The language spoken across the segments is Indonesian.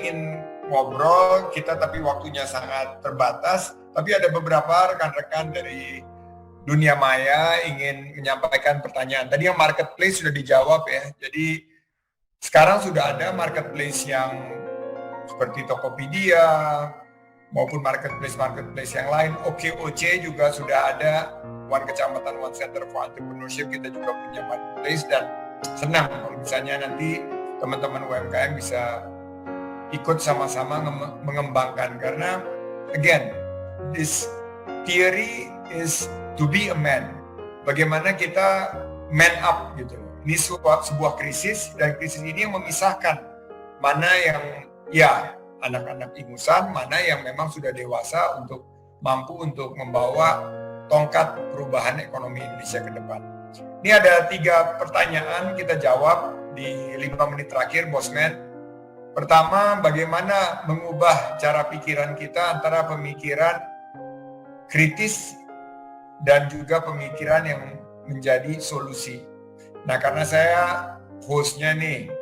ingin ngobrol kita, tapi waktunya sangat terbatas. Tapi ada beberapa rekan-rekan dari dunia maya ingin menyampaikan pertanyaan. Tadi yang marketplace sudah dijawab ya. Jadi sekarang sudah ada marketplace yang seperti Tokopedia maupun marketplace yang lain. OKOC juga sudah ada. One Kecamatan One Center for Entrepreneurship, kita juga punya marketplace, dan senang kalau misalnya nanti teman-teman UMKM bisa ikut sama-sama mengembangkan, karena again this theory is to be a man. Bagaimana kita man up gitu. Ini sebuah krisis, dan krisis ini yang memisahkan mana yang ya anak-anak ingusan, mana yang memang sudah dewasa untuk mampu untuk membawa tongkat perubahan ekonomi Indonesia ke depan. Ini ada 3 pertanyaan kita jawab di 5 menit terakhir, Bosman. Pertama, bagaimana mengubah cara pikiran kita antara pemikiran kritis dan juga pemikiran yang menjadi solusi. Nah, karena saya hostnya nih,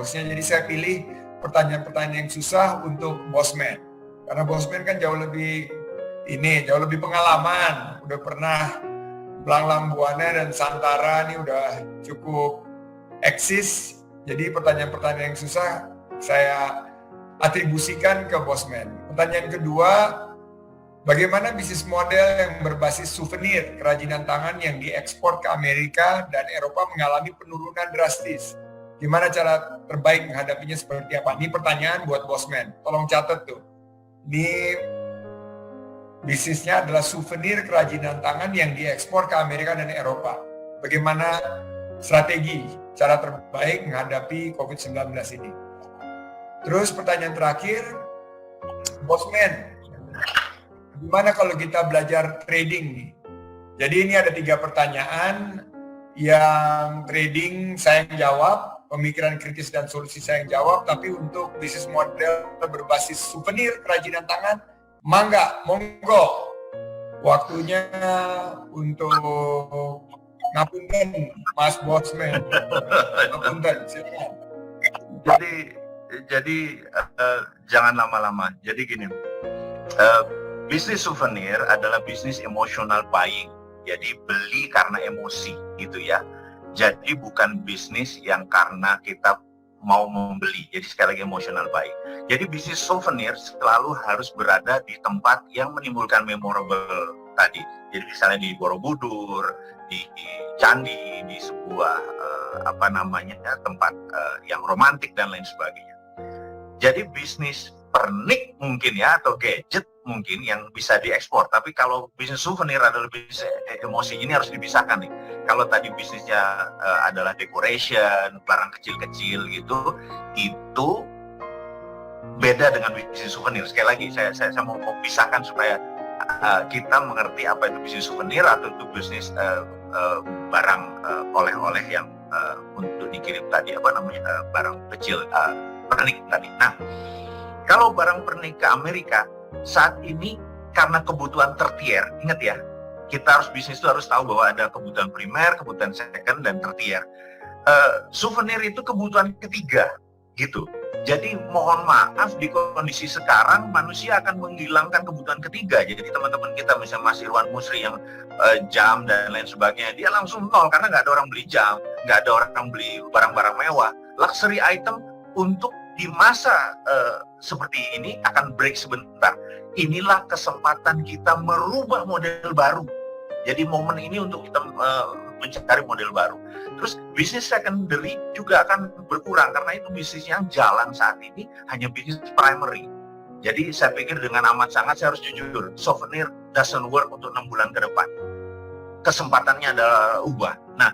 jadi saya pilih pertanyaan-pertanyaan yang susah untuk Bosman. Karena Bosman kan jauh lebih pengalaman, udah pernah Blanglang Buana dan Santara ini udah cukup eksis. Jadi pertanyaan-pertanyaan yang susah saya atribusikan ke Bosman. Pertanyaan kedua, bagaimana bisnis model yang berbasis souvenir kerajinan tangan yang diekspor ke Amerika dan Eropa mengalami penurunan drastis? Gimana cara terbaik menghadapinya, seperti apa? Ini pertanyaan buat Bosman. Tolong catat tuh. Ini bisnisnya adalah souvenir kerajinan tangan yang diekspor ke Amerika dan Eropa. Bagaimana strategi, cara terbaik menghadapi COVID-19 ini? Terus pertanyaan terakhir, Bosman, gimana kalau kita belajar trading nih? Jadi ini ada 3 pertanyaan, yang trading saya yang jawab, pemikiran kritis dan solusi saya yang jawab, tapi untuk bisnis model berbasis souvenir kerajinan tangan, monggo. Waktunya untuk ngapunten, Mas Bosman. Ngapunten, silakan. Jadi jangan lama-lama. Jadi gini, bisnis souvenir adalah bisnis emotional buying. Jadi beli karena emosi gitu ya. Jadi bukan bisnis yang karena kita mau membeli. Jadi sekali lagi emotional buying. Jadi bisnis souvenir selalu harus berada di tempat yang menimbulkan memorable tadi. Jadi misalnya di Borobudur, di candi, di sebuah tempat yang romantik dan lain sebagainya. Jadi bisnis pernik mungkin ya, atau gadget mungkin yang bisa diekspor. Tapi kalau bisnis souvenir adalah bisnis emosi, ini harus dipisahkan nih. Kalau tadi bisnisnya adalah decoration, barang kecil-kecil gitu, itu beda dengan bisnis souvenir. Sekali lagi saya mau pisahkan supaya kita mengerti apa itu bisnis souvenir atau itu bisnis barang oleh-oleh yang untuk dikirim tadi, barang kecil pernik tadi. Nah, kalau barang pernik ke Amerika saat ini karena kebutuhan tertier, ingat ya, kita bisnis itu harus tahu bahwa ada kebutuhan primer, kebutuhan second, dan tertier. Souvenir itu kebutuhan ketiga, gitu. Jadi mohon maaf, di kondisi sekarang manusia akan menghilangkan kebutuhan ketiga. Jadi teman-teman kita, misalnya Mas Irwan Musri yang jam dan lain sebagainya, dia langsung nol karena nggak ada orang beli jam, nggak ada orang beli barang-barang mewah. Luxury item untuk di masa seperti ini akan break sebentar. Inilah kesempatan kita merubah model baru. Jadi momen ini untuk kita mencari model baru. Terus bisnis secondary juga akan berkurang karena itu bisnis yang jalan saat ini hanya bisnis primary. Jadi saya pikir dengan amat sangat saya harus jujur, souvenir doesn't work untuk 6 bulan ke depan. Kesempatannya adalah ubah. Nah,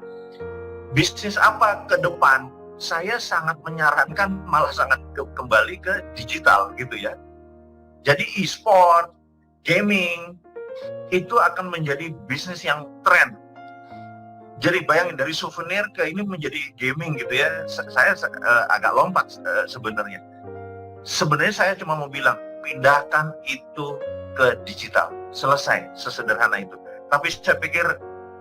bisnis apa ke depan? Saya sangat menyarankan malah sangat kembali ke digital gitu ya. Jadi e-sport, gaming, itu akan menjadi bisnis yang tren. Jadi bayangin dari souvenir ke ini menjadi gaming gitu ya. Saya agak lompat sebenarnya. Sebenarnya saya cuma mau bilang, pindahkan itu ke digital. Selesai, sesederhana itu. Tapi saya pikir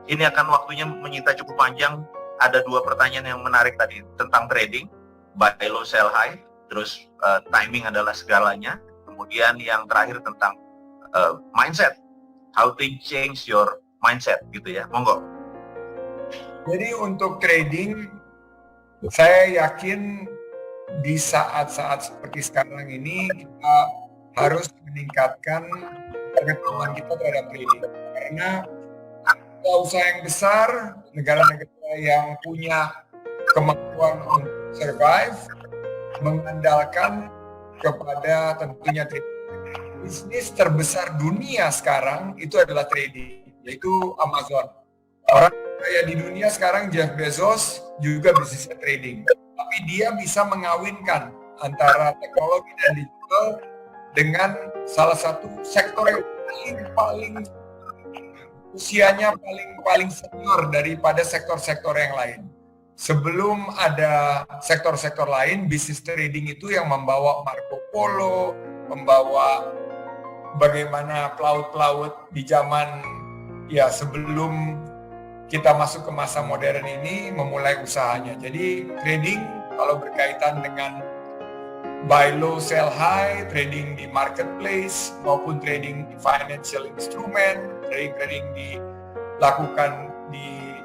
ini akan waktunya menyita cukup panjang. Ada 2 pertanyaan yang menarik tadi tentang trading, buy low, sell high. terus timing adalah segalanya. Kemudian yang terakhir tentang mindset, how to change your mindset gitu ya, monggo. Jadi untuk trading, saya yakin di saat-saat seperti sekarang ini kita harus meningkatkan pengetahuan kita terhadap trading. Karena usaha yang besar, negara-negara yang punya kemampuan untuk survive, mengandalkan kepada tentunya trading. Bisnis terbesar dunia sekarang itu adalah trading, yaitu Amazon. Orang kaya di dunia sekarang Jeff Bezos juga bisnisnya trading. Tapi dia bisa mengawinkan antara teknologi dan digital dengan salah satu sektor yang paling usianya paling senior daripada sektor-sektor yang lain. Sebelum ada sektor-sektor lain, bisnis trading itu yang membawa Marco Polo, membawa bagaimana pelaut-pelaut di zaman ya sebelum kita masuk ke masa modern ini memulai usahanya. Jadi trading kalau berkaitan dengan buy low sell high, trading di marketplace maupun trading di financial instrument, trading dilakukan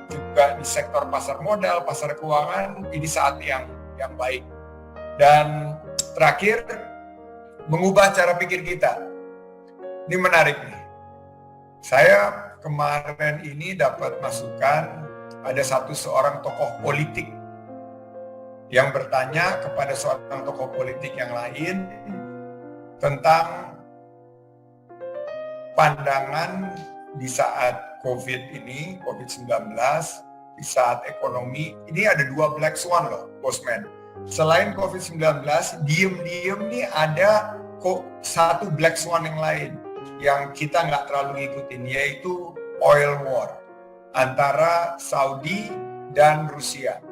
juga di sektor pasar modal, pasar keuangan, ini saat yang baik. Dan terakhir, mengubah cara pikir kita. Ini menarik nih. Saya kemarin ini dapat masukan ada seorang tokoh politik yang bertanya kepada seorang tokoh politik yang lain tentang pandangan di saat COVID-19, di saat ekonomi. Ini ada 2 black swan loh, Bosman. Selain COVID-19, diem-diem nih ada kok satu black swan yang lain yang kita nggak terlalu ngikutin, yaitu oil war antara Saudi dan Rusia.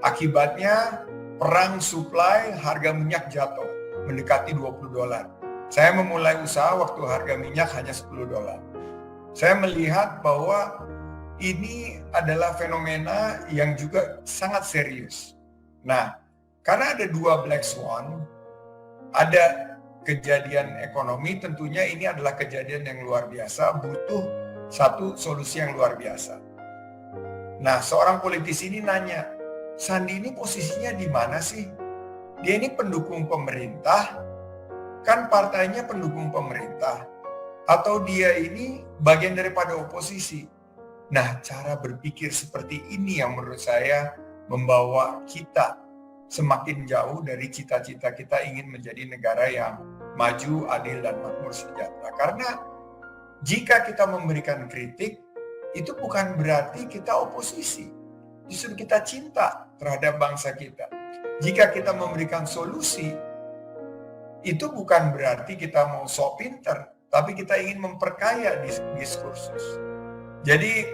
Akibatnya perang supply, harga minyak jatuh mendekati $20. Saya memulai usaha waktu harga minyak hanya $10. Saya melihat bahwa ini adalah fenomena yang juga sangat serius. Nah, karena ada 2 black swan, ada kejadian ekonomi, tentunya ini adalah kejadian yang luar biasa, butuh satu solusi yang luar biasa. Nah, seorang politisi ini nanya, Sandi ini posisinya di mana sih? Dia ini pendukung pemerintah, kan partainya pendukung pemerintah, atau dia ini bagian daripada oposisi? Nah, cara berpikir seperti ini yang menurut saya membawa kita semakin jauh dari cita-cita kita ingin menjadi negara yang maju, adil, dan makmur sejahtera. Karena jika kita memberikan kritik, itu bukan berarti kita oposisi. Justru kita cinta terhadap bangsa kita. Jika kita memberikan solusi, itu bukan berarti kita mau sok pinter, tapi kita ingin memperkaya diskursus. Jadi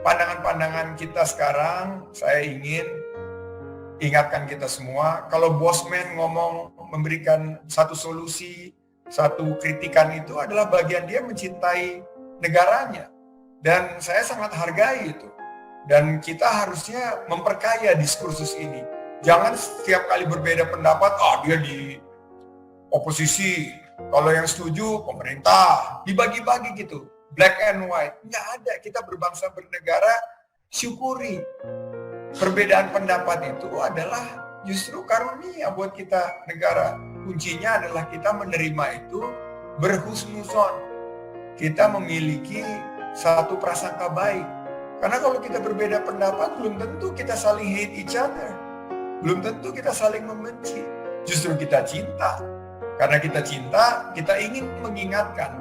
pandangan-pandangan kita sekarang, saya ingin ingatkan kita semua, kalau Bosman ngomong memberikan satu solusi, satu kritikan, itu adalah bagian dia mencintai negaranya. Dan saya sangat hargai itu. Dan kita harusnya memperkaya diskursus ini. Jangan setiap kali berbeda pendapat, dia di oposisi, kalau yang setuju pemerintah, dibagi-bagi gitu. Black and white, nggak ada. Kita berbangsa bernegara, syukuri. Perbedaan pendapat itu adalah justru karunia buat kita negara. Kuncinya adalah kita menerima itu berhusnuzon. Kita memiliki satu prasangka baik. Karena kalau kita berbeda pendapat, belum tentu kita saling hate each other. Belum tentu kita saling membenci. Justru kita cinta. Karena kita cinta, kita ingin mengingatkan.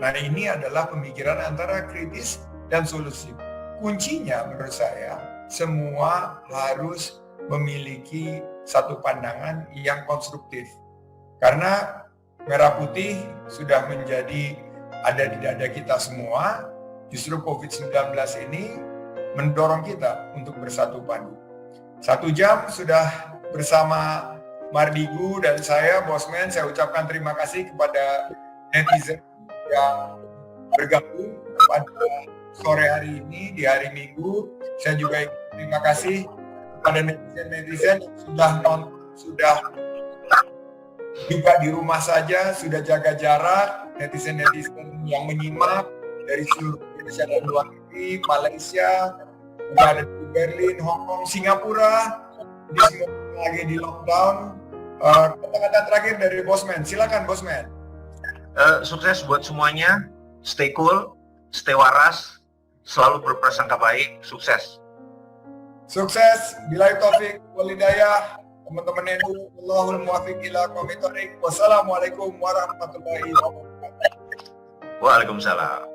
Nah, ini adalah pemikiran antara kritis dan solusi. Kuncinya menurut saya, semua harus memiliki satu pandangan yang konstruktif. Karena merah putih sudah menjadi ada di dada kita semua, justru COVID-19 ini mendorong kita untuk bersatu padu. 1 jam sudah bersama Mardigu dan saya, Bosman. Saya ucapkan terima kasih kepada netizen yang bergabung pada sore hari ini, di hari Minggu. Saya juga terima kasih kepada netizen yang sudah juga di rumah saja sudah jaga jarak, netizen-netizen yang menyimak dari seluruh Indonesia dan luar negeri, Malaysia, juga ada di Berlin, Hong Kong, Singapura, di semua lagi di lockdown. Kata-kata terakhir dari Bosman, silakan Bosman. Sukses buat semuanya, stay cool, stay waras, selalu berprasangka baik, sukses. Sukses, billahi taufik walhidayah, teman-teman NU, Allahul muwaffiq ila aqwamit thoriq. Wassalamualaikum warahmatullahi wabarakatuh. Waalaikumsalam.